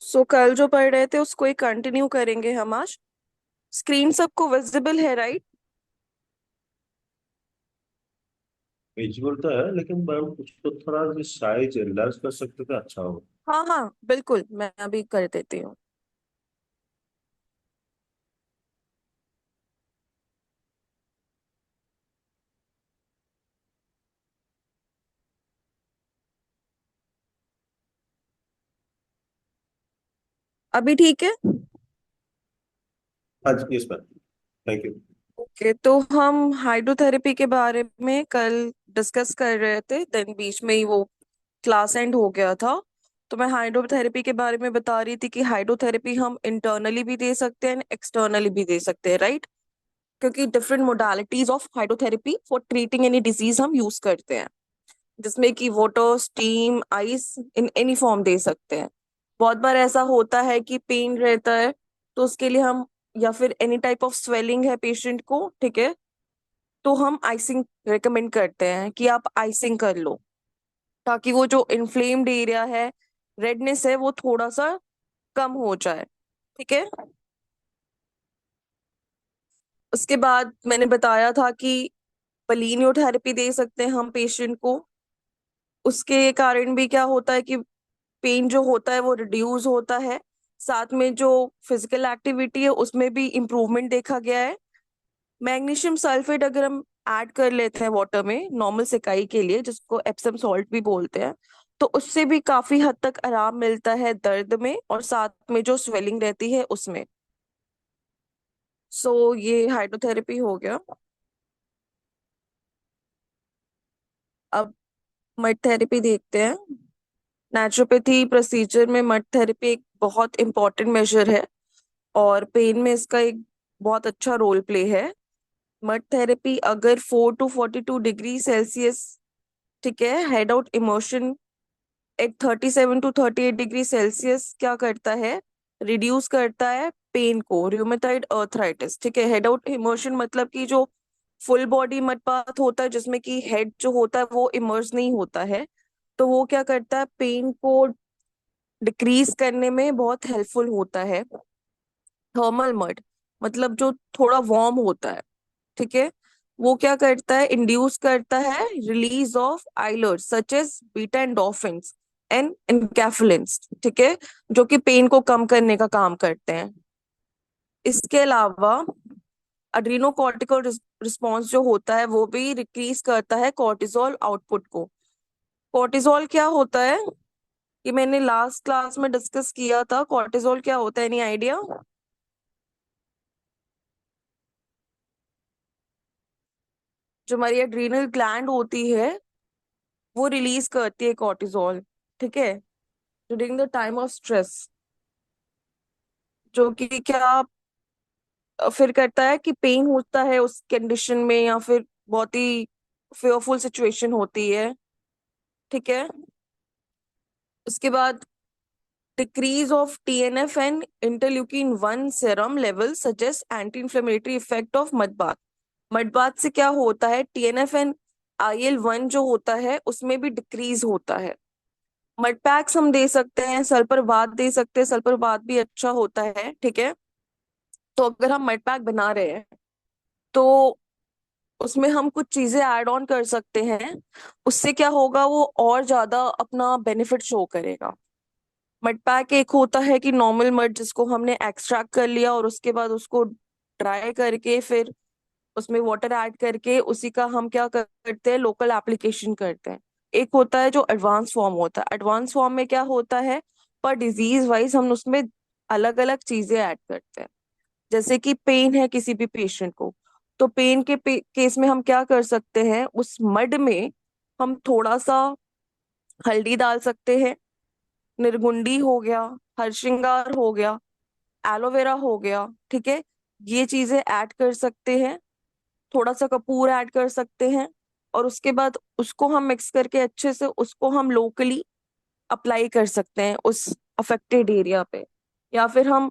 सो कल जो पढ़ रहे थे उसको ही कंटिन्यू करेंगे हम आज। स्क्रीन सबको विजिबल है, राइट? विजुअल तो है लेकिन मैम उसको थोड़ा साइज एनलार्ज कर सकते थे अच्छा हो। हाँ हाँ, बिल्कुल, मैं अभी कर देती हूँ। अभी ठीक है। हाँ जी yes ma'am. Thank you. Okay, तो हम हाइड्रोथेरेपी के बारे में कल डिस्कस कर रहे थे, देन बीच में ही वो क्लास एंड हो गया था। तो मैं हाइड्रोथेरेपी के बारे में बता रही थी कि हाइड्रोथेरेपी हम इंटरनली भी दे सकते हैं, एक्सटर्नली भी दे सकते हैं, राइट? क्योंकि different modalities of hydrotherapy for treating any disease हम यूज करते हैं, जिसमें कि water, steam, ice in any form दे सकते हैं। बहुत बार ऐसा होता है कि पेन रहता है, तो उसके लिए हम, या फिर एनी टाइप ऑफ स्वेलिंग है पेशेंट को, ठीक है, तो हम आइसिंग रेकमेंड करते हैं कि आप आइसिंग कर लो, ताकि वो जो इन्फ्लेम्ड एरिया है, रेडनेस है, वो थोड़ा सा कम हो जाए। ठीक है। उसके बाद मैंने बताया था कि बलिनियोथेरेपी दे सकते हैं हम पेशेंट को। उसके कारण भी क्या होता है कि पेन जो होता है वो रिड्यूस होता है, साथ में जो फिजिकल एक्टिविटी है उसमें भी इम्प्रूवमेंट देखा गया है। मैग्नीशियम सल्फेट अगर हम ऐड कर लेते हैं वाटर में नॉर्मल सिकाई के लिए, जिसको एप्सम सॉल्ट भी बोलते हैं, तो उससे भी काफी हद तक आराम मिलता है दर्द में, और साथ में जो स्वेलिंग रहती है उसमें। सो ये हाइड्रोथेरेपी हो गया। अब मड थेरेपी देखते हैं। नेचुरोपैथी प्रोसीजर में मड थेरेपी एक बहुत इंपॉर्टेंट मेजर है, और पेन में इसका एक बहुत अच्छा रोल प्ले है। मड थेरेपी अगर 4 to 42 डिग्री सेल्सियस, ठीक है, head out emotion at 37 to 38 degree Celsius क्या करता है, रिड्यूस करता है पेन को, रूमेटॉइड अर्थराइटिस। ठीक है, हेड आउट इमोशन मतलब कि जो फुल बॉडी मडबाथ होता है, जिसमें कि हेड जो होता है वो इमर्ज नहीं होता है, तो वो क्या करता है, पेन को डिक्रीज करने में बहुत हेल्पफुल होता है। थर्मल मड मतलब जो थोड़ा वार्म होता है, ठीक है, वो क्या करता है, इंड्यूस करता है रिलीज ऑफ आइलर्स such as beta endorphins and enkephalins, ठीक है, जो कि पेन को कम करने का काम करते हैं। इसके अलावा अड्रीनोकॉर्टिकल रिस्पॉन्स जो होता है वो भी डिक्रीज करता है कॉर्टिसोल आउटपुट को। कॉर्टिसोल क्या होता है, ये मैंने लास्ट क्लास में डिस्कस किया था। कॉर्टिसोल क्या होता है, एनी आइडिया? जो हमारी एड्रीनल ग्लैंड होती है वो रिलीज करती है कॉर्टिसोल, ठीक है, during the time of stress, जो कि क्या फिर करता है कि पेन होता है उस कंडीशन में, या फिर बहुत ही फेयरफुल सिचुएशन होती है, ठीक है। उसके बाद decrease of TNF and interleukin 1 serum level suggest anti inflammatory effect of mud bath. Mud bath से क्या होता है, टीएनएफ एंड IL-1 जो होता है उसमें भी डिक्रीज होता है। मड पैक्स हम दे सकते हैं, सल्फर बाथ दे सकते हैं, सल्फर बाथ भी अच्छा होता है, ठीक है। तो अगर हम मड पैक बना रहे हैं तो उसमें हम कुछ चीजें ऐड ऑन कर सकते हैं, उससे क्या होगा, वो और ज्यादा अपना बेनिफिट शो करेगा। मड पैक एक होता है कि नॉर्मल मड जिसको हमने एक्सट्रैक्ट कर लिया और उसके बाद उसको ड्राई करके फिर उसमें वाटर ऐड करके उसी का हम क्या करते हैं, लोकल एप्लीकेशन करते हैं। एक होता है जो एडवांस फॉर्म होता है। एडवांस फॉर्म में क्या होता है, पर डिजीज वाइज हम उसमें अलग अलग चीजें ऐड करते हैं। जैसे कि पेन है किसी भी पेशेंट को, तो पेन के केस में हम क्या कर सकते हैं, उस मड में हम थोड़ा सा हल्दी डाल सकते हैं, निर्गुंडी हो गया, हरश्रृंगार हो गया, एलोवेरा हो गया, ठीक है, ये चीजें ऐड कर सकते हैं। थोड़ा सा कपूर ऐड कर सकते हैं, और उसके बाद उसको हम मिक्स करके अच्छे से उसको हम लोकली अप्लाई कर सकते हैं उस अफेक्टेड एरिया पे। या फिर हम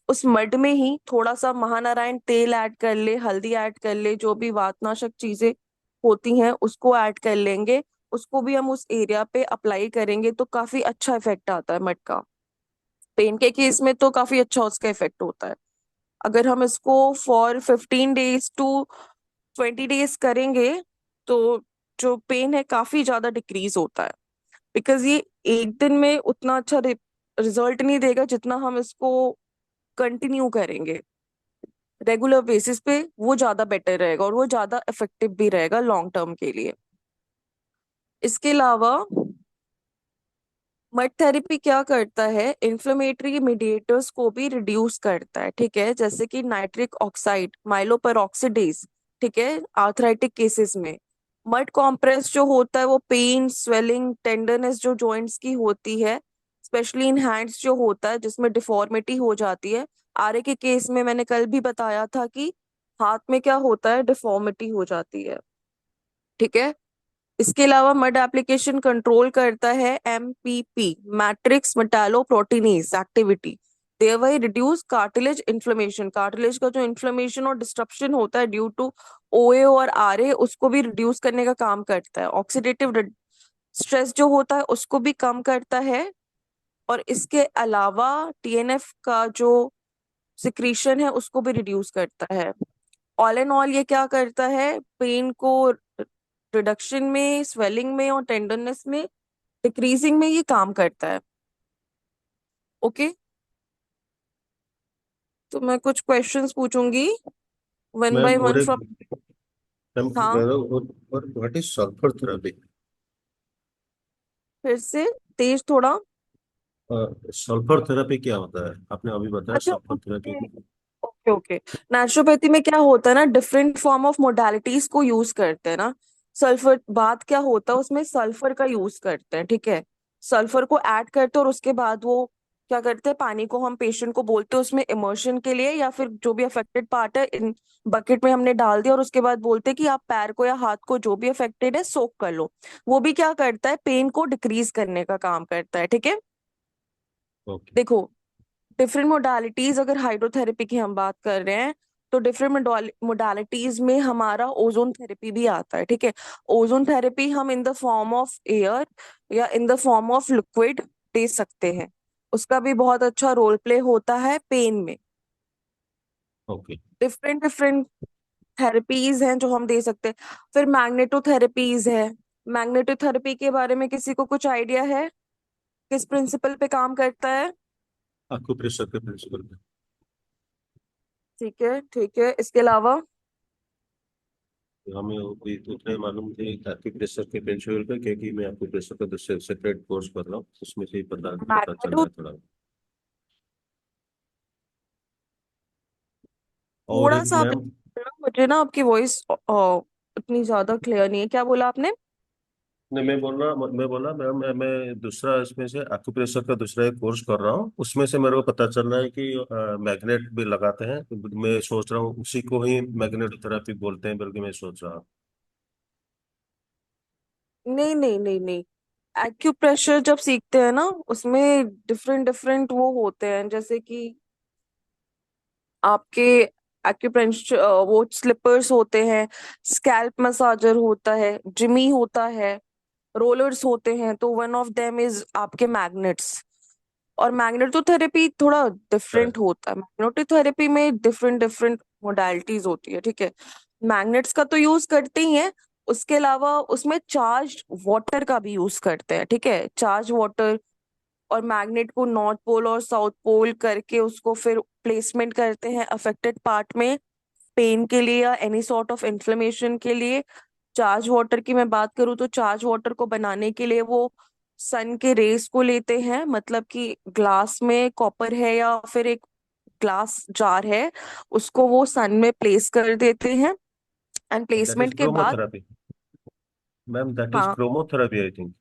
उस मड में ही थोड़ा सा महानारायण तेल ऐड कर ले, हल्दी ऐड कर ले, जो भी वातनाशक चीजें होती हैं उसको ऐड कर लेंगे, उसको भी हम उस एरिया पे अप्लाई करेंगे तो काफी अच्छा इफेक्ट आता है मड का। पेन के केस में तो काफी अच्छा उसका इफेक्ट होता है। अगर हम इसको फॉर 15 days to 20 days करेंगे तो जो पेन है काफी ज्यादा डिक्रीज होता है। बिकॉज ये एक दिन में उतना अच्छा रिजल्ट नहीं देगा जितना हम इसको कंटिन्यू करेंगे रेगुलर बेसिस पे, वो ज्यादा बेटर रहेगा और वो ज्यादा इफेक्टिव भी रहेगा लॉन्ग टर्म के लिए। इसके अलावा मड थेरेपी क्या करता है, इन्फ्लेमेटरी मीडिएटर्स को भी रिड्यूस करता है, ठीक है, जैसे कि नाइट्रिक ऑक्साइड, माइलोपेरोक्सिडेज, ठीक है, आर्थराइटिक केसेस में। मड कॉम्प्रेस जो होता है वो पेन, स्वेलिंग, टेंडरनेस जो जॉइंट्स की होती है, स्पेशली इन हैंड्स जो होता है जिसमें डिफॉर्मिटी हो जाती है। आरए के केस में मैंने कल भी बताया था कि हाथ में क्या होता है, डिफॉर्मिटी हो जाती है, ठीक है। इसके अलावा मड एप्लीकेशन कंट्रोल करता है MPP, matrix metalloproteinase activity, thereby reduce cartilage inflammation. Cartilage का जो इन्फ्लेमेशन और डिस्ट्रप्शन होता है ड्यू टू ओए और आरए, उसको भी रिड्यूस करने का काम करता है। ऑक्सीडेटिव स्ट्रेस जो होता है उसको भी कम करता है। और इसके अलावा टीएनएफ का जो सिक्रीशन है उसको भी रिड्यूस करता है। ऑल एंड ऑल ये क्या करता है, पेन को रिडक्शन में, स्वेलिंग में और टेंडरनेस में, डिक्रीजिंग में ये काम करता है। ओके, तो मैं कुछ क्वेश्चंस पूछूंगी वन मैम बाय और वन एक, फ्रॉम। मैम हाँ, और व्हाट इज सल्फर थेरेपी? फिर से तेज थोड़ा। सल्फर थेरेपी क्या होता है, आपने अभी बताया अच्छा, sulphur therapy. Okay okay okay. Naturopathy में क्या होता है ना, डिफरेंट फॉर्म ऑफ मोडालिटीज को यूज करते हैं ना। सल्फर, बात क्या होता है उसमें, सल्फर का यूज करते हैं, ठीक है। सल्फर को ऐड करते हैं और उसके बाद वो क्या करते हैं, पानी को हम पेशेंट को बोलते हैं उसमें इमर्शन के लिए, या फिर जो भी अफेक्टेड पार्ट है इन बकेट में हमने डाल दिया और उसके बाद बोलते हैं कि आप पैर को या हाथ को जो भी अफेक्टेड है सोक कर लो। वो भी क्या करता है, पेन को डिक्रीज करने का काम करता है, ठीक है। ओके। देखो, डिफरेंट मोडालिटीज, अगर हाइड्रोथेरेपी की हम बात कर रहे हैं तो डिफरेंट मोडालिटीज में हमारा ओजोन थेरेपी भी आता है, ठीक है। ओजोन थेरेपी हम in the form of air या in the form of liquid दे सकते हैं। उसका भी बहुत अच्छा रोल प्ले होता है पेन में। ओके। डिफरेंट डिफरेंट थेरेपीज हैं जो हम दे सकते हैं। फिर मैग्नेटोथेरेपीज है। मैग्नेटोथेरेपी के बारे में किसी को कुछ आइडिया है, किस प्रिंसिपल पे काम करता है? एक्यूप्रेशर के प्रिंसिपल पे। ठीक है ठीक है, इसके अलावा हमें भी उतना ही मालूम थे एक्यूप्रेशर के प्रिंसिपल पे, क्योंकि मैं एक्यूप्रेशर का दूसरे सेपरेट कोर्स कर रहा हूँ, उसमें से ही पता पता चल मैग्नेटो रहा है थोड़ा। और थोड़ा एक सा आप, मैम, मुझे ना आपकी वॉइस उतनी ज्यादा क्लियर नहीं है, क्या बोला आपने? नहीं मैं बोला मैम, मैं दूसरा इसमें से एक्यूप्रेशर का दूसरा एक कोर्स कर रहा हूँ, उसमें से मेरे को पता चल रहा है कि मैग्नेट भी लगाते हैं, तो मैं सोच रहा हूँ उसी को ही मैग्नेट थेरेपी बोलते हैं, बल्कि मैं सोच रहा हूँ। नहीं नहीं नहीं नहीं, एक्यूप्रेशर जब सीखते हैं ना उसमें डिफरेंट डिफरेंट वो होते हैं, जैसे कि आपके एक्यूप्रेशर वो स्लिपर्स होते हैं, स्कैल्प मसाजर होता है, जिमी होता है, रोलर्स होते हैं, तो वन ऑफ देम इज आपके मैग्नेट्स। और मैग्नेटोथेरेपी थोड़ा है। डिफरेंट होता है, मैग्नेटोथेरेपी में डिफरेंट डिफरेंट मोडालिटीज होती है, ठीक है। मैग्नेट्स का तो यूज करते ही है, उसके अलावा उसमें चार्ज वाटर का भी यूज करते हैं, ठीक है, चार्ज वाटर। और मैग्नेट को नॉर्थ पोल और साउथ पोल करके उसको फिर प्लेसमेंट करते हैं अफेक्टेड पार्ट में, पेन के लिए या एनी सॉर्ट ऑफ इन्फ्लेमेशन के लिए। चार्ज वाटर की मैं बात करूँ तो चार्ज वाटर को बनाने के लिए वो सन के रेस को लेते हैं, मतलब कि ग्लास में कॉपर है या फिर एक ग्लास जार है, उसको वो सन में प्लेस कर देते हैं एंड दैट इज प्लेसमेंट के बाद। क्रोमोथेरेपी। मैम दैट इज हाँ, क्रोमोथेरेपी आई थिंक।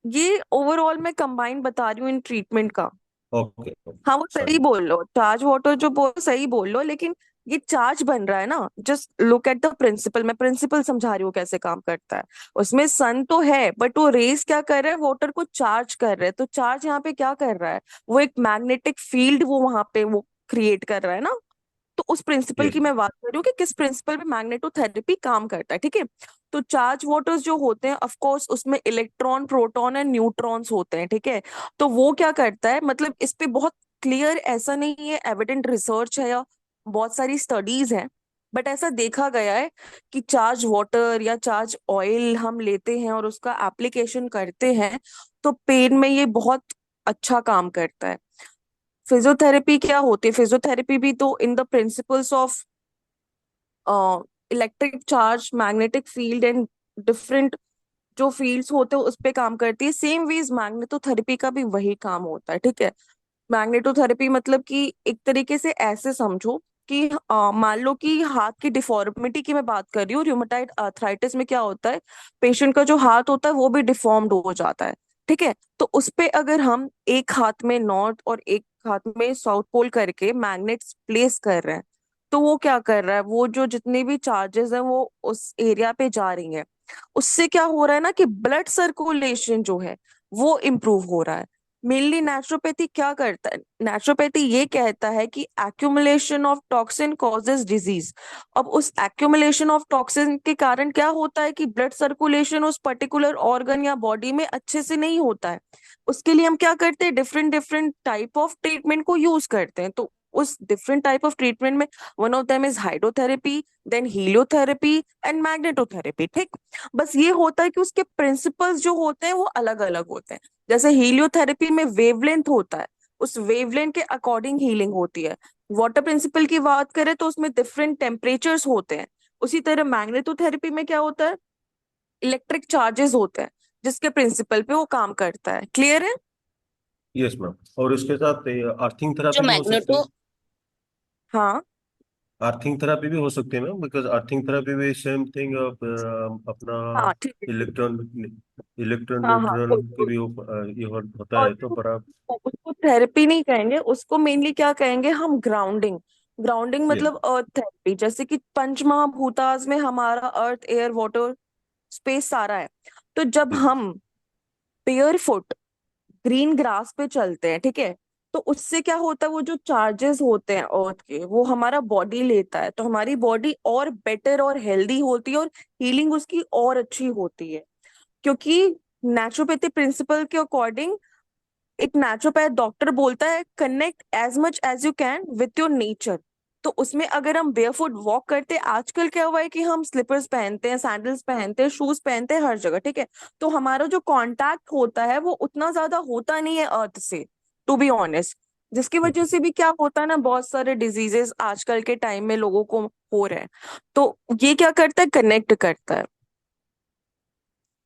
ये ओवरऑल मैं कंबाइन बता रही हूँ इन ट्रीटमेंट का। ओके। हाँ, वो सही सॉरी। बोल लो, चार्ज वाटर जो बोल सही बोल लो, लेकिन ये चार्ज बन रहा है ना, just look at the principle, मैं प्रिंसिपल समझा रही हूँ कैसे काम करता है। उसमें सन तो है बट वो रेस क्या कर रहा है, वाटर को चार्ज कर रहा है, तो चार्ज यहाँ पे क्या कर रहा है, वो एक मैग्नेटिक फील्ड वो वहां पे वो क्रिएट कर रहा है ना। तो उस प्रिंसिपल ये की मैं बात कर रही हूँ कि किस प्रिंसिपल पे मैग्नेटोथेरेपी काम करता है, ठीक है। तो चार्ज वाटर्स जो होते हैं ऑफ कोर्स उसमें इलेक्ट्रॉन प्रोटॉन एंड न्यूट्रॉन्स होते हैं, ठीक है। तो वो क्या करता है, मतलब इस पे बहुत क्लियर ऐसा नहीं है, एविडेंट रिसर्च है या बहुत सारी स्टडीज हैं, बट ऐसा देखा गया है कि चार्ज वाटर या चार्ज ऑयल हम लेते हैं और उसका एप्लीकेशन करते हैं तो पेन में ये बहुत अच्छा काम करता है। फिजियोथेरेपी क्या होती है, फिजियोथेरेपी भी तो in the principles of electric charge, magnetic field and different जो फील्ड्स होते हैं उस पे काम करती है। सेम वेज मैग्नेटोथेरेपी का भी वही काम होता है, ठीक है। मैग्नेटोथेरेपी मतलब कि एक तरीके से ऐसे समझो कि मान लो कि हाथ की डिफॉर्मिटी की मैं बात कर रही हूँ, रूमेटाइड आर्थराइटिस में क्या होता है, पेशेंट का जो हाथ होता है वो भी डिफॉर्म्ड हो जाता है, ठीक है। तो उस पे अगर हम एक हाथ में नॉर्थ और एक हाथ में साउथ पोल करके मैग्नेट्स प्लेस कर रहे हैं, तो वो क्या कर रहा है, वो जो जितने भी चार्जेस हैं वो उस एरिया पे जा रही हैं। उससे क्या हो रहा है ना कि ब्लड सर्कुलेशन जो है वो इम्प्रूव हो रहा है। मेनली नेचुरोपैथी क्या करता है, नेचुरोपैथी ये कहता है कि accumulation of toxin causes disease. अब उस एक्यूमुलेशन ऑफ टॉक्सिन के कारण क्या होता है कि ब्लड सर्कुलेशन उस पर्टिकुलर ऑर्गन या बॉडी में अच्छे से नहीं होता है। उसके लिए हम क्या करते हैं, different different type of treatment को यूज करते हैं। तो उस डिफरेंट टाइप ऑफ ट्रीटमेंट में one of them is hydrotherapy, then heliotherapy and magnetotherapy, ठीक। बस ये होता है कि उसके प्रिंसिपल्स जो होते हैं वो अलग अलग होते हैं। जैसे हीलियोथेरेपी में वेवलेंथ होता है, उस वेवलेंथ के अकॉर्डिंग हीलिंग होती है। वाटर प्रिंसिपल की बात करें तो उसमें डिफरेंट टेम्परेचर्स होते हैं। उसी तरह मैग्नेटोथेरेपी में क्या होता है, इलेक्ट्रिक चार्जेस होते हैं जिसके प्रिंसिपल पे वो काम करता है। क्लियर है? Yes ma'am. और इसके साथ अर्थिंग जो थेरापी भी हो सकती है। मैग्नेटो हाँ अर्थिंग थेरापी भी हो सकती है मैम, बिकॉज अर्थिंग थेरापी भी सेम थिंग अपना हाँ ठीक है ठीक है। इलेक्ट्रॉन इलेक्ट्रॉन हाँ हाँ न्यूट्रॉन गुड के गुड। भी ये होता और है तो फिर पर आप। उसको थेरेपी नहीं कहेंगे, उसको मेनली क्या कहेंगे हम, ग्राउंडिंग। ग्राउंडिंग ये मतलब अर्थ थेरेपी, जैसे कि पंच महाभूताज में हमारा अर्थ एयर वाटर स्पेस सारा है। तो जब जी हम पेयर फुट ग्रीन ग्रास पे चलते हैं, ठीक है, तो उससे क्या होता है, वो जो चार्जेस होते हैं अर्थ के वो हमारा बॉडी लेता है, तो हमारी बॉडी और बेटर और हेल्दी होती है और हीलिंग उसकी और अच्छी होती है। क्योंकि नेचुरोपैथी प्रिंसिपल के अकॉर्डिंग एक नेचुरोपैथ डॉक्टर बोलता है connect as much as you can with your nature. तो उसमें अगर हम बेयरफुट वॉक करते हैं, आजकल क्या हुआ है कि हम स्लीपर्स पहनते हैं, सैंडल्स पहनते हैं, शूज पहनते हैं हर जगह, ठीक है। तो हमारा जो कांटेक्ट होता है वो उतना ज्यादा होता नहीं है अर्थ से, टू बी ऑनेस्ट। जिसकी वजह से भी क्या होता है ना, बहुत सारे डिजीजेस आजकल के टाइम में लोगों को हो रहे हैं। तो ये क्या करता है, कनेक्ट करता है।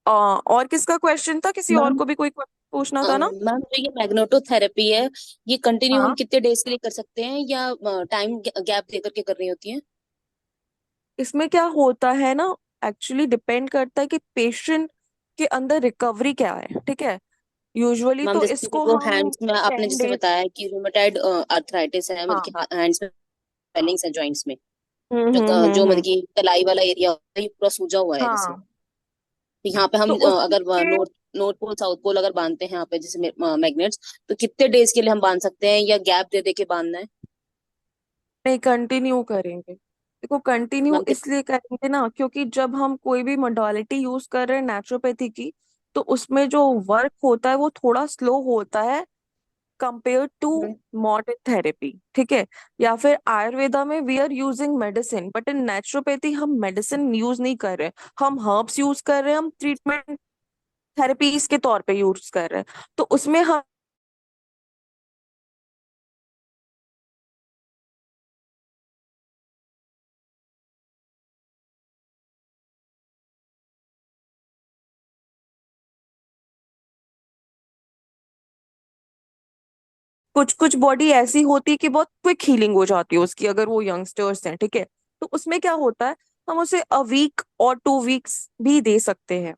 और किसका क्वेश्चन था, किसी और मैम। को भी कोई question पूछना था ना? मैम जो ये मैग्नेटोथेरेपी है, ये कंटिन्यू हम हाँ, कितने डेज के लिए कर सकते हैं या टाइम गैप देकर के करनी होती है? इसमें क्या होता है ना, एक्चुअली डिपेंड करता है कि पेशेंट के अंदर रिकवरी क्या है, ठीक है। यूजुअली मैम तो जैसे कि इसको वो हम हैंड्स में आपने 10 जैसे डेज। बताया कि रूमेटाइड अर्थराइटिस है, मतलब हाँ। कि हैंड्स में स्वेलिंग्स है जॉइंट्स में, जो मतलब हम्म। कि कलाई वाला एरिया होता है ये पूरा सूजा हुआ है जैसे। हाँ, तो यहाँ पे हम तो अगर उसके north north pole south pole अगर बांधते हैं यहाँ पे जैसे मैग्नेट्स, तो कितने डेज के लिए हम बांध सकते हैं या गैप दे दे के बांधना है? नहीं, कंटिन्यू करेंगे। देखो कंटिन्यू मैम इसलिए करेंगे ना, क्योंकि जब हम कोई भी मोडालिटी यूज कर रहे हैं नेचुरोपैथी की, तो उसमें जो वर्क होता है वो थोड़ा स्लो होता है कंपेयर टू कितने? मॉडर्न थेरेपी, ठीक है। या फिर आयुर्वेदा में we are using medicine, but in naturopathy हम मेडिसिन यूज नहीं कर रहे, हम हर्ब्स यूज कर रहे हैं, हम ट्रीटमेंट थेरेपीज के तौर पे यूज कर रहे हैं। तो उसमें हम कुछ कुछ बॉडी ऐसी होती है कि बहुत क्विक हीलिंग हो जाती है उसकी, अगर वो यंगस्टर्स हैं, ठीक है। तो उसमें क्या होता है, हम उसे अ वीक और 2 वीक्स भी दे सकते हैं।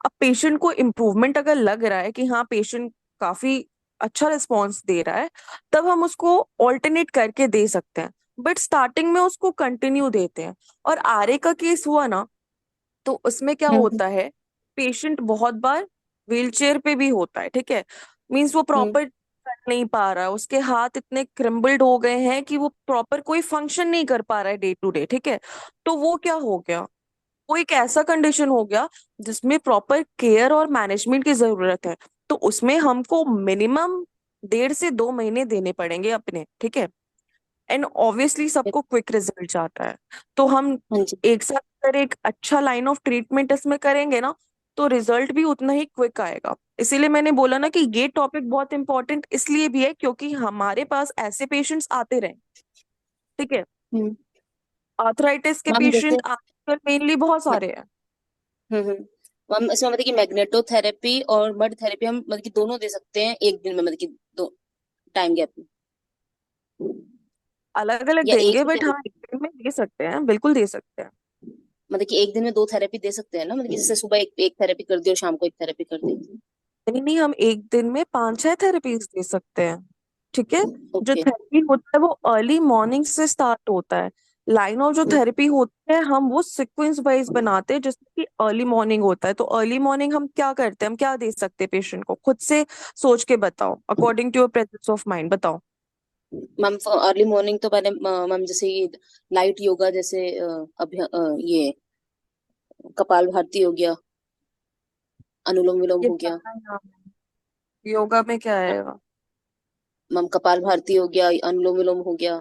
अब पेशेंट को इम्प्रूवमेंट अगर लग रहा है कि हाँ पेशेंट काफी अच्छा रिस्पॉन्स दे रहा है, तब हम उसको ऑल्टरनेट करके दे सकते हैं, बट स्टार्टिंग में उसको कंटिन्यू देते हैं। और आरए का केस हुआ ना, तो उसमें क्या हम्म होता है, पेशेंट बहुत बार व्हील चेयर पे भी होता है, ठीक है। मीन्स वो हम्म प्रॉपर कर नहीं पा रहा है, उसके हाथ इतने क्रिम्बल्ड हो गए हैं कि वो प्रॉपर कोई फंक्शन नहीं कर पा रहा है डे टू डे, ठीक है। तो वो क्या हो गया, वो एक ऐसा कंडीशन हो गया जिसमें प्रॉपर केयर और मैनेजमेंट की जरूरत है, तो उसमें हमको मिनिमम 1.5 से 2 महीने देने पड़ेंगे अपने, ठीक है। एंड ऑब्वियसली सबको क्विक रिजल्ट चाहता है, तो हम हाँ जी। एक साथ अगर एक अच्छा लाइन ऑफ ट्रीटमेंट इसमें करेंगे ना, तो रिजल्ट भी उतना ही क्विक आएगा। इसीलिए मैंने बोला ना कि ये टॉपिक बहुत इंपॉर्टेंट इसलिए भी है क्योंकि हमारे पास ऐसे पेशेंट्स आते रहे, ठीक है। हम्म। आर्थराइटिस के मैम जैसे, पेशेंट आजकल मेनली बहुत सारे हैं। हम्म, मैम इसमें मतलब कि मैग्नेटोथेरेपी और मड थेरेपी हम मतलब कि दोनों दे सकते हैं एक दिन में, मतलब कि दो टाइम गैप में, अलग अलग या एक देंगे ही बट दिन? हाँ एक दिन में दे सकते हैं, बिल्कुल दे सकते हैं। मतलब कि एक दिन में दो थेरेपी दे सकते हैं ना, मतलब कि जैसे सुबह एक एक थेरेपी कर दी और शाम को एक थेरेपी कर दी। नहीं नहीं, हम एक दिन में 5-6 थेरेपीज दे सकते हैं, ठीक है। जो ओके। थेरेपी होता है वो अर्ली मॉर्निंग से स्टार्ट होता है। लाइन ऑफ जो थेरेपी होती है हम वो सीक्वेंस वाइज बनाते हैं, जैसे कि अर्ली मॉर्निंग होता है तो अर्ली मॉर्निंग हम क्या करते हैं, हम क्या दे सकते हैं पेशेंट को, खुद से सोच के बताओ, according to your presence of mind बताओ। मैम अर्ली मॉर्निंग तो पहले मैम जैसे ये लाइट योगा जैसे ये कपाल भारती हो गया, अनुलोम विलोम ये हो गया। प्राणायाम है, योगा में क्या आएगा? मैम कपाल भारती हो गया, अनुलोम विलोम हो गया,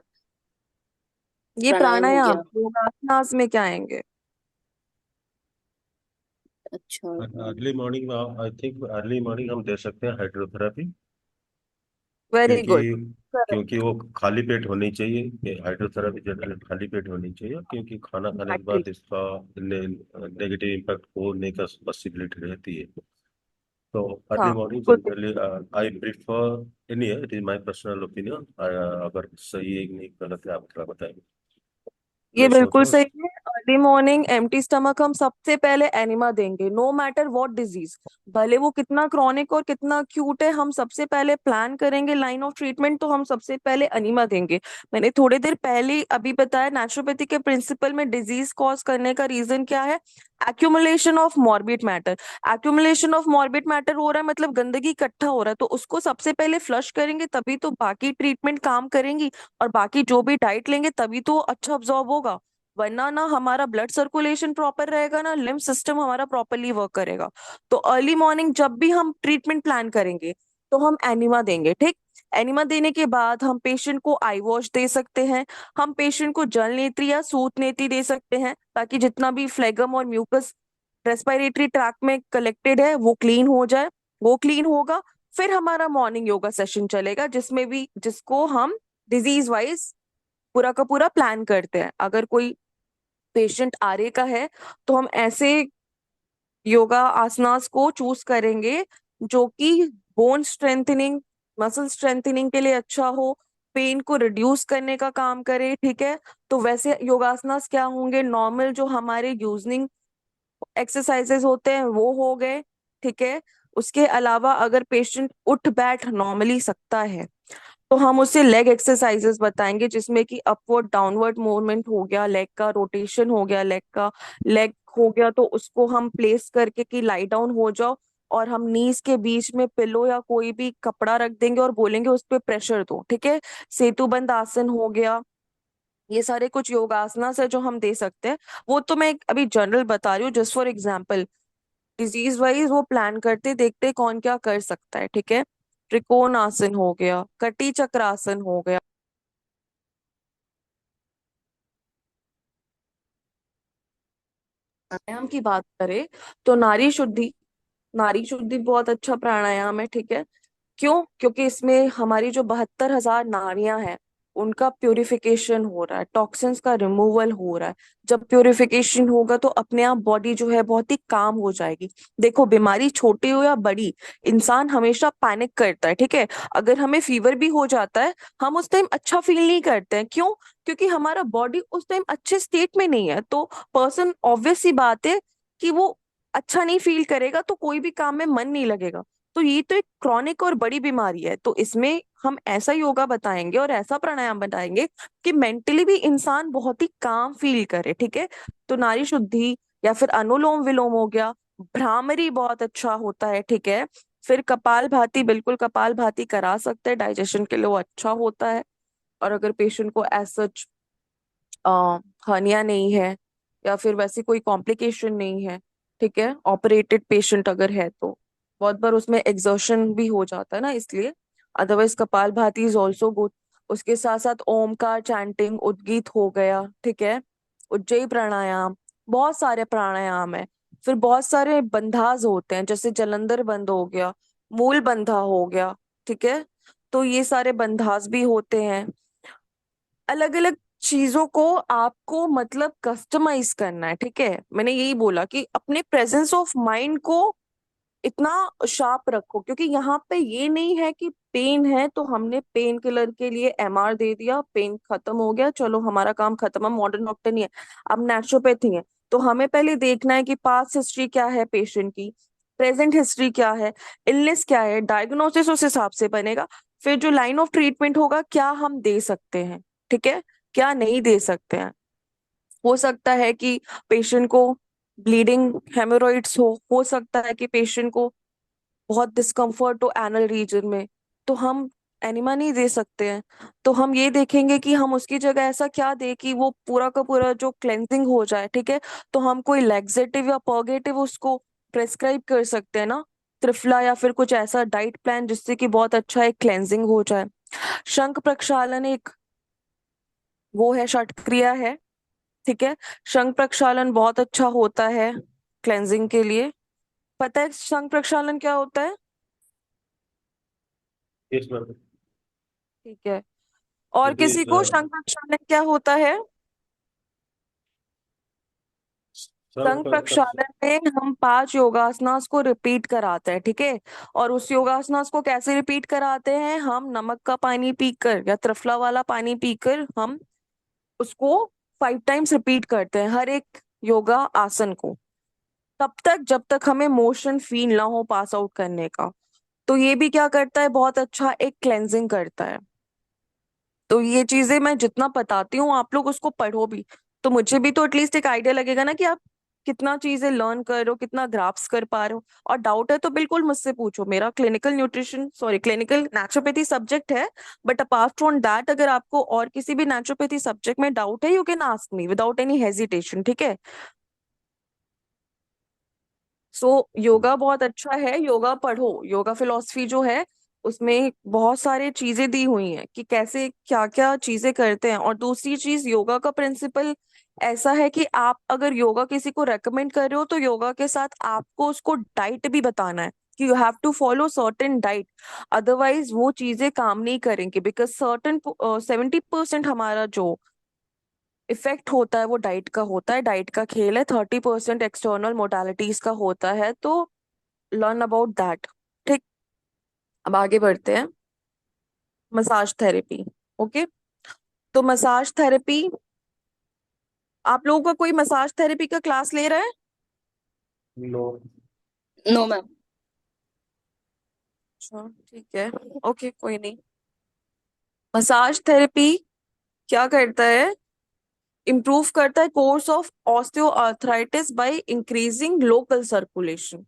ये प्राणायाम हो प्राणायाम गया। योगासनास में क्या आएंगे? अच्छा। Early morning I think early morning हम दे सकते हैं हाइड्रोथेरेपी। वेरी क्योंकि गुड। करेक्ट। क्योंकि वो खाली पेट होनी चाहिए, ये हाइड्रोथेरेपी जनरली खाली पेट होनी चाहिए, क्योंकि खाना खाने के एग्जैक्टली। बाद इसका नेगेटिव इम्पैक्ट होने का पॉसिबिलिटी रहती है। तो अर्ली हाँ मॉर्निंग बिल्कुल। Generally I prefer any it is my personal opinion. अगर सही है कि नहीं गलत है आप थोड़ा बताएंगे। ये मैं सोच बिल्कुल रहा हूँ। सही है। अर्ली मॉर्निंग एम्प्टी स्टमक हम सबसे पहले एनिमा देंगे, नो मैटर व्हाट डिजीज, भले वो कितना क्रॉनिक और कितना अक्यूट है, हम सबसे पहले प्लान करेंगे लाइन ऑफ ट्रीटमेंट तो हम सबसे पहले एनिमा देंगे। मैंने थोड़ी देर पहले अभी बताया नेचुरोपैथी के प्रिंसिपल में डिजीज कॉज करने का रीजन क्या है, accumulation of morbid matter. Accumulation of morbid matter हो रहा है मतलब गंदगी इकट्ठा हो रहा है, तो उसको सबसे पहले फ्लश करेंगे तभी तो बाकी ट्रीटमेंट काम करेंगी, और बाकी जो भी डाइट लेंगे तभी तो अच्छा अब्जॉर्ब होगा। वरना ना हमारा ब्लड सर्कुलेशन प्रॉपर रहेगा ना लिम्फ सिस्टम हमारा प्रॉपरली वर्क करेगा। तो अर्ली मॉर्निंग जब भी हम ट्रीटमेंट प्लान करेंगे तो हम एनिमा देंगे, ठीक। एनिमा देने के बाद हम पेशेंट को आई वॉश दे सकते हैं, हम पेशेंट को जल नेत्री या सूत नेत्री दे सकते हैं ताकि जितना भी फ्लेगम और म्यूकस रेस्पिरेटरी ट्रैक्ट में कलेक्टेड है वो क्लीन हो जाए। वो क्लीन होगा, फिर हमारा मॉर्निंग योगा सेशन चलेगा जिसमें भी जिसको हम डिजीज वाइज पूरा का पूरा प्लान करते हैं। अगर कोई पेशेंट आर्य का है तो हम ऐसे योगा आसनास को चूज करेंगे जो कि बोन स्ट्रेंथनिंग, मसल स्ट्रेंथनिंग के लिए अच्छा हो, पेन को रिड्यूस करने का काम करे, ठीक है। तो वैसे योगासनास क्या होंगे, नॉर्मल जो हमारे यूजनिंग एक्सरसाइजेस होते हैं वो हो गए, ठीक है। उसके अलावा अगर पेशेंट उठ बैठ नॉर्मली सकता है तो हम उसे लेग एक्सरसाइजेस बताएंगे जिसमें कि अपवर्ड डाउनवर्ड मूवमेंट हो गया, लेग का रोटेशन हो गया, लेग का लेग हो गया तो उसको हम प्लेस करके कि लाई डाउन हो जाओ, और हम नीज के बीच में पिलो या कोई भी कपड़ा रख देंगे और बोलेंगे उस पे प्रेशर दो, ठीक है। सेतु बंद आसन हो गया। ये सारे कुछ योगासनास है जो हम दे सकते हैं। वो तो मैं अभी जनरल बता रही हूँ just for example. Disease wise वो प्लान करते देखते कौन क्या कर सकता है, ठीक है। त्रिकोण आसन हो गया, कटी चक्रासन हो गया। प्राणायाम की बात करें तो नारी शुद्धि बहुत अच्छा प्राणायाम है, ठीक है। क्यों? क्योंकि इसमें हमारी जो 72,000 नाड़ियां हैं उनका प्यूरिफिकेशन हो रहा है, टॉक्सिन्स का रिमूवल हो रहा है। जब प्यूरिफिकेशन होगा तो अपने आप बॉडी जो है बहुत ही काम हो जाएगी। देखो बीमारी छोटी हो या बड़ी, इंसान हमेशा पैनिक करता है, ठीक है। अगर हमें फीवर भी हो जाता है हम उस टाइम अच्छा फील नहीं करते हैं, क्यों? क्योंकि हमारा बॉडी उस टाइम अच्छे स्टेट में नहीं है, तो पर्सन ऑब्वियस सी बात है कि वो अच्छा नहीं फील करेगा तो कोई भी काम में मन नहीं लगेगा। तो ये तो एक क्रॉनिक और बड़ी बीमारी है, तो इसमें हम ऐसा योगा बताएंगे और ऐसा प्राणायाम बताएंगे कि मेंटली भी इंसान बहुत ही काम फील करे, ठीक है। तो नारी शुद्धि या फिर अनुलोम विलोम हो गया, भ्रामरी बहुत अच्छा होता है, ठीक है। फिर कपाल भाती, बिल्कुल कपाल भाती करा सकते हैं, डाइजेशन के लिए वो अच्छा होता है। और अगर पेशेंट को एज सच हर्निया नहीं है या फिर वैसी कोई कॉम्प्लिकेशन नहीं है, ठीक है, ऑपरेटेड पेशेंट अगर है तो बहुत बार उसमें एक्सर्शन भी हो जाता है ना, इसलिए। Otherwise kapalbhati is also good. उसके साथ साथ ओमकार चैंटिंग, उद्गीत हो गया, ठीक है, उज्जयी प्राणायाम, बहुत सारे प्राणायाम है। फिर बहुत सारे बंधास होते हैं, जैसे जलंधर बंद हो गया, मूल बंधा हो गया, ठीक है। तो ये सारे बंधास भी होते हैं। अलग अलग चीजों को आपको मतलब कस्टमाइज करना है, ठीक है। मैंने यही बोला कि अपने प्रेजेंस ऑफ माइंड को इतना शार्प रखो, क्योंकि यहाँ पे ये नहीं है कि पेन है तो हमने पेन किलर के लिए एमआर दे दिया, पेन खत्म हो गया, चलो हमारा काम खत्म। हम मॉडर्न डॉक्टर नहीं है, अब नेचुरोपैथी है। तो हमें पहले देखना है कि पास्ट हिस्ट्री क्या है पेशेंट की, प्रेजेंट हिस्ट्री क्या है, इलनेस क्या है, डायग्नोसिस उस हिसाब से बनेगा। फिर जो लाइन ऑफ ट्रीटमेंट होगा, क्या हम दे सकते हैं, ठीक है, क्या नहीं दे सकते हैं। हो सकता है कि पेशेंट को ब्लीडिंग हेमोरॉइड्स हो सकता है कि पेशेंट को बहुत डिस्कम्फर्ट हो एनल रीजन में, तो हम एनिमा नहीं दे सकते हैं। तो हम ये देखेंगे कि हम उसकी जगह ऐसा क्या दे कि वो पूरा का पूरा जो क्लेंजिंग हो जाए, ठीक है। तो हम कोई लैक्सेटिव या पर्गेटिव उसको प्रेस्क्राइब कर सकते हैं ना, त्रिफला या फिर कुछ ऐसा डाइट प्लान जिससे कि बहुत अच्छा एक क्लेंजिंग हो जाए। शंख प्रक्षालन एक वो है, षटक्रिया है, ठीक है। शंख प्रक्षालन बहुत अच्छा होता है क्लेंजिंग के लिए। पता है शंख प्रक्षालन क्या होता है? Yes ma'am. ठीक है। और यदि किसी को शंख प्रक्षालन क्या होता है? शंख प्रक्षालन में हम 5 योगासनास को रिपीट कराते हैं, ठीक है। और उस योगासनास को कैसे रिपीट कराते हैं? हम नमक का पानी पीकर या त्रिफला वाला पानी पीकर हम उसको 5 टाइम्स रिपीट करते हैं हर एक योगा आसन को, तब तक जब तक हमें मोशन फील ना हो पास आउट करने का। तो ये भी क्या करता है, बहुत अच्छा एक क्लेंजिंग करता है। तो ये चीजें मैं जितना बताती हूँ आप लोग उसको पढ़ो भी, तो मुझे भी तो एटलीस्ट एक आइडिया लगेगा ना कि आप कितना चीजें लर्न कर रहे हो, कितना ग्राफ्स कर पा रहे हो। और डाउट है तो बिल्कुल मुझसे पूछो, मेरा clinical nutrition sorry clinical naturopathy subject है। बट अपार्ट फ्रॉम दैट, अगर आपको और किसी भी नेचुरोपैथी सब्जेक्ट में डाउट है, you can ask me without any hesitation, ठीक है। योगा बहुत अच्छा है, योगा पढ़ो। योगा फिलॉसफी जो है उसमें बहुत सारी चीजें दी हुई हैं कि कैसे क्या क्या चीजें करते हैं। और दूसरी चीज, योगा का प्रिंसिपल ऐसा है कि आप अगर योगा किसी को रेकमेंड कर रहे हो तो योगा के साथ आपको उसको डाइट भी बताना है कि you have to follow certain diet. Otherwise वो चीजें काम नहीं करेंगी, बिकॉज सर्टेन 70% हमारा जो इफेक्ट होता है वो डाइट का होता है, डाइट का खेल है। 30% एक्सटर्नल मोडालिटीज का होता है। तो लर्न अबाउट दैट, ठीक। अब आगे बढ़ते हैं। Massage therapy, okay. तो मसाज थेरेपी, आप लोगों का कोई मसाज थेरेपी का क्लास ले रहा है? नो। No ma'am. अच्छा, ठीक है, ओके, कोई नहीं। मसाज थेरेपी क्या करता है? इम्प्रूव करता है course of osteoarthritis by increasing local circulation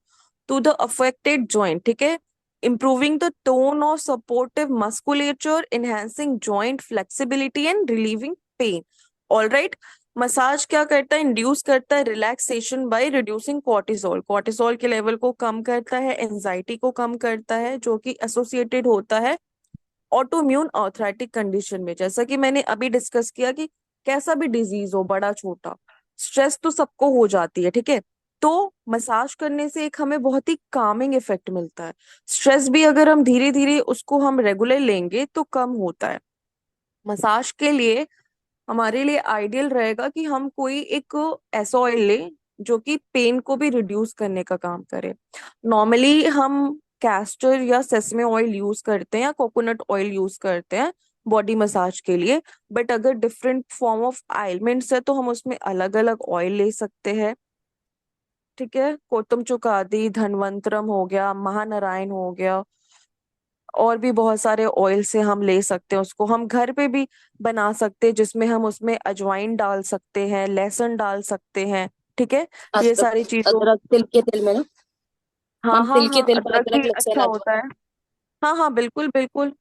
to the affected joint, ठीक है। Improving the tone of supportive musculature, enhancing joint flexibility and relieving pain. All right. Massage क्या करता है? इंड्यूस करता है relaxation by reducing cortisol, cortisol के level को कम करता है, एंजाइटी को कम करता है, जो कि एसोसिएटेड होता है ऑटोइम्यून आर्थराइटिक कंडीशन में। जैसा कि मैंने अभी डिस्कस किया कि कैसा भी डिजीज हो, बड़ा छोटा, स्ट्रेस तो सबको हो जाती है, ठीक है। तो मसाज करने से एक हमें बहुत ही कामिंग इफेक्ट मिलता है। स्ट्रेस भी अगर हम धीरे धीरे उसको हम रेगुलर लेंगे तो कम होता है। मसाज के लिए हमारे लिए आइडियल रहेगा कि हम कोई एक ऐसा ऑयल लें जो कि पेन को भी रिड्यूस करने का काम करे। नॉर्मली हम कैस्टर या सेसमे ऑयल यूज करते हैं या कोकोनट ऑयल यूज करते हैं बॉडी मसाज के लिए। बट अगर डिफरेंट फॉर्म ऑफ आइलमेंट्स है तो हम उसमें अलग अलग ऑयल ले सकते हैं, ठीक है। कोटम चुकादी, धनवंतरम हो गया, महानारायण हो गया, और भी बहुत सारे ऑयल से हम ले सकते हैं। उसको हम घर पे भी बना सकते हैं, जिसमें हम उसमें अजवाइन डाल सकते हैं, लहसुन डाल सकते हैं, ठीक है। ये सारी अदरक, चीजों, अदरक तिल के तेल में ना? हाँ मैम हाँ तिल के हाँ, तेल पर अदरक अदरक भी लहसुन अच्छा डालते होता है। हाँ हाँ, बिल्कुल बिल्कुल।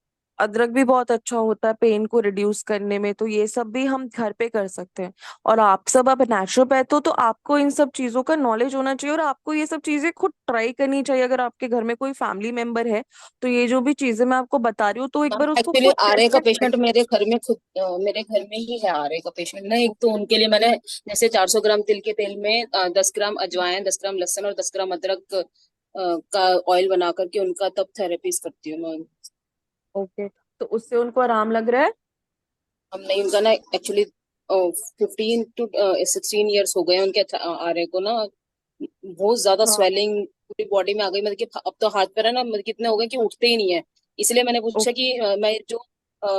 अदरक भी बहुत अच्छा होता है पेन को रिड्यूस करने में, तो ये सब भी हम घर पे कर सकते हैं। और आप सब अब नेचुरोपैथ हो तो आपको इन सब चीजों का नॉलेज होना चाहिए, और आपको ये सब चीजें खुद ट्राई करनी चाहिए। अगर आपके घर में कोई फैमिली मेंबर है तो ये जो भी चीजें मैं आपको बता रही हूँ तो एक मैम बार उसको एक्चुअली खुद आरए का टेस्ट एंड पेशेंट मेरे घर में खुद मेरे घर में ही है आरए का पेशेंट ना, एक तो उनके लिए मैंने जैसे 400 ग्राम तिल के तेल में 10 ग्राम अजवाइन, 10 ग्राम लहसुन और 10 ग्राम अदरक का ऑयल बना करके उनका तब थेरेपीज करती हूँ मैं। ओके, तो उससे उनको आराम लग रहा है? हम नहीं, उनका ना एक्चुअली 15 to 16 ईयर्स हो गए हैं उनके आरए को ना, बहुत ज्यादा हाँ। स्वेलिंग पूरी बॉडी में आ गई, मतलब कि अब तो हाथ पैर है ना, मतलब कि इतने हो गए कि उठते ही नहीं है। इसलिए मैंने ओ, पूछा कि मैं जो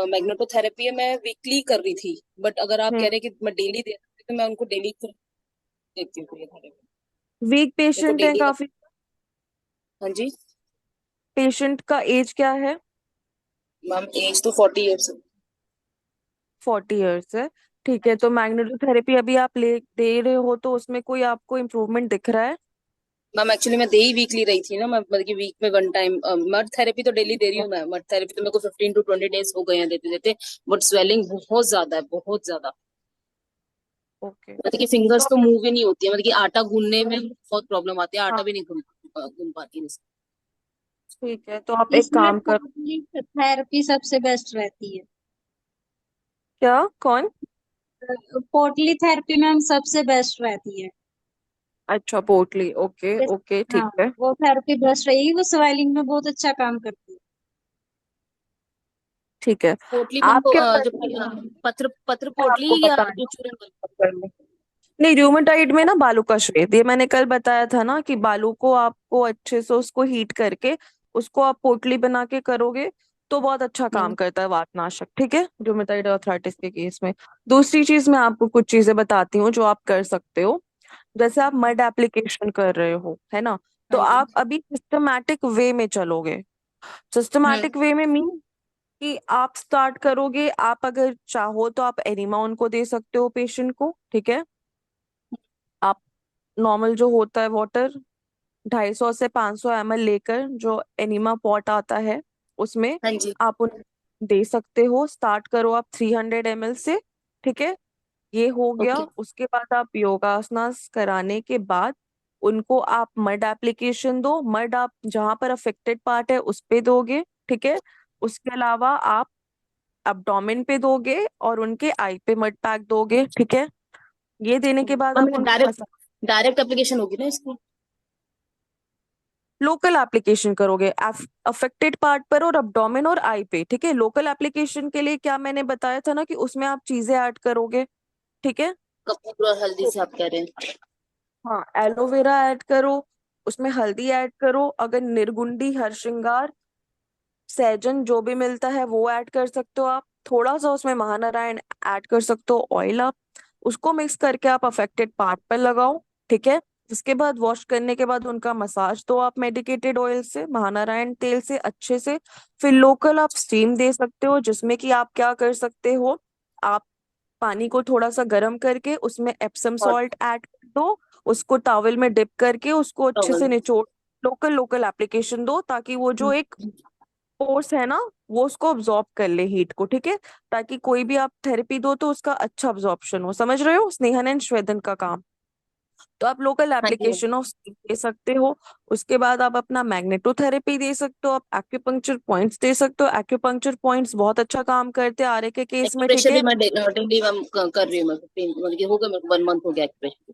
मैग्नेटोथेरेपी है मैं वीकली कर रही थी, बट अगर आप कह हम्म। रहे हैं कि मैं डेली दे सकती हूँ तो मैं उनको डेली कर देती हूँ ये थेरेपी। वीक मेरे को पेशेंट है डेली। काफी? हाँ जी। पेशेंट का एज क्या है? मैम एज तो 40 ईयर्स है। 40 इयर्स है। ठीक है, तो मैग्नेटोथेरेपी अभी आप ले दे रहे हो तो उसमें कोई आपको इम्प्रूवमेंट दिख रहा है? मैम एक्चुअली मैं दे ही वीकली रही थी ना, मैं मतलब कि वीक में 1 टाइम मर्द थेरेपी तो डेली दे रही हूँ मैं, मर्द थेरेपी तो मेरे को 15 to 20 डेज हो गए हैं देते देते, बट स्वेलिंग बहुत ज्यादा है, बहुत ज्यादा। ओके, मतलब कि फिंगर्स तो तो मूव ही नहीं होती है, मतलब कि आटा गूंदने में बहुत प्रॉब्लम आती है, आटा हाँ भी नहीं गूंद पाती है। ठीक है, तो आप एक इसमें काम करो। पोटली थेरेपी सबसे बेस्ट रहती है। क्या? कौन? पोटली थेरेपी मैम सबसे बेस्ट रहती है। अच्छा, पोटली, ओके इस- ओके, ठीक हाँ, है। वो थेरेपी बेस्ट रहेगी, वो स्वेलिंग में बहुत अच्छा काम करती है। ठीक है, पोटली मैम आप वो क्या जो करते हो? पत्र पत्र मैं पोटली आपको या बता जो चूरन वाली? रही हूँ। नहीं, र्यूमेटाइड में ना बालू का श्वेत, ये मैंने कल बताया था ना कि बालू को आपको अच्छे से उसको हीट करके उसको आप पोटली बना के करोगे तो बहुत अच्छा काम हम्म। करता है वातनाशक, ठीक है, र्यूमेटाइड आर्थराइटिस के केस में। दूसरी चीज मैं आपको कुछ चीजें बताती हूँ जो आप कर सकते हो। जैसे आप मड एप्लीकेशन कर रहे हो, है ना, तो हाँ जी। आप अभी सिस्टमैटिक वे में चलोगे। हम्म। सिस्टमैटिक वे में मीन कि आप स्टार्ट करोगे, आप अगर चाहो तो आप एनिमा उनको दे सकते हो पेशेंट को, ठीक है। आप नॉर्मल जो होता है वाटर 250 से 500 ml लेकर जो एनिमा पॉट आता है उसमें हाँ जी। आप उन्हें दे सकते हो। स्टार्ट करो आप 300 ml से, ठीक है। ये हो गया, ओके। उसके बाद आप योगासनास कराने के बाद उनको आप मड एप्लीकेशन दो। मड आप जहां पर अफेक्टेड पार्ट है उस पे दोगे, ठीक है। उसके अलावा आप abdomen पे दोगे और उनके आई पे मड पैक दोगे, ठीक है। ये देने के बाद आप मैम उनको डायरेक्ट मसाज, डायरेक्ट एप्लीकेशन होगी ना इसकी? लोकल एप्लीकेशन करोगे अफेक्टेड पार्ट पर और abdomen और आई पे, ठीक है। लोकल एप्लीकेशन के लिए क्या मैंने बताया था ना कि उसमें आप चीजें ऐड करोगे, ठीक है। कपूर और हल्दी तो से आप कह रहे हैं? हाँ, एलोवेरा ऐड करो, उसमें हल्दी ऐड करो, अगर निर्गुंडी हरश्रृंगार सहजन जो भी मिलता है वो ऐड कर सकते हो आप, थोड़ा सा उसमें महानारायण ऐड कर सकते हो ऑयल आप, उसको मिक्स करके आप अफेक्टेड पार्ट पर लगाओ, ठीक है। उसके बाद वॉश करने के बाद उनका मसाज दो आप मेडिकेटेड ऑयल से, महानारायण तेल से अच्छे से। फिर लोकल आप स्टीम दे सकते हो, जिसमें कि आप क्या कर सकते हो, आप पानी को थोड़ा सा गर्म करके उसमें एप्सम और सॉल्ट ऐड कर दो, उसको टॉवल में डिप करके उसको अच्छे टॉवल। से निचोड़, लोकल लोकल एप्लीकेशन दो ताकि वो जो एक फोर्स है ना वो उसको अब्जॉर्ब कर ले हीट को, ठीक है। ताकि कोई भी आप थेरेपी दो तो उसका अच्छा अब्जॉर्प्शन हो, समझ रहे हो, स्नेहानंद श्वेदन का काम। तो आप लोकल हाँ जी मैम। एप्लीकेशन ऑफ दे सकते हो। उसके बाद आप अपना मैग्नेटोथेरेपी दे सकते हो, आप एक्यूपंक्चर पॉइंट्स दे सकते हो, एक्यूपंक्चर पॉइंट्स बहुत अच्छा काम करते हैं आरए के केस में, ठीक एक्यूप्रेशर भी है। मैं डेली मैम कर रही हूँ मैं, 15 मतलब कि हो गया मेरे को 1 मंथ हो गया एक्यूप्रेशर।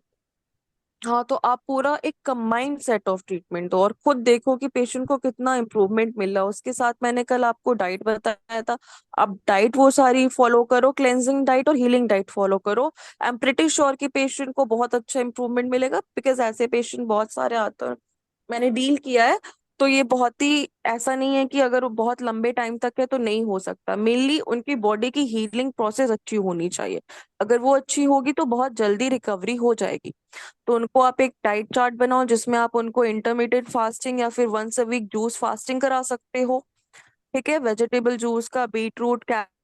हाँ, तो आप पूरा एक कंबाइंड सेट ऑफ ट्रीटमेंट दो और खुद देखो कि पेशेंट को कितना इम्प्रूवमेंट मिल रहा है। उसके साथ मैंने कल आपको डाइट बताया था, आप डाइट वो सारी फॉलो करो, क्लेंजिंग डाइट और हीलिंग डाइट फॉलो करो। आई एम प्रिटी श्योर कि पेशेंट को बहुत अच्छा इम्प्रूवमेंट मिलेगा, बिकॉज ऐसे पेशेंट बहुत सारे आते हैं, मैंने डील किया है। तो ये बहुत ही ऐसा नहीं है कि अगर वो बहुत लंबे टाइम तक है तो नहीं हो सकता, मेनली उनकी बॉडी की हीलिंग प्रोसेस अच्छी होनी चाहिए। अगर वो अच्छी होगी तो बहुत जल्दी रिकवरी हो जाएगी। तो उनको आप एक डाइट चार्ट बनाओ जिसमें आप उनको इंटरमीडिएट फास्टिंग या फिर once a week juice fasting करा सकते हो, ठीक है। वेजिटेबल जूस का बीट रूट,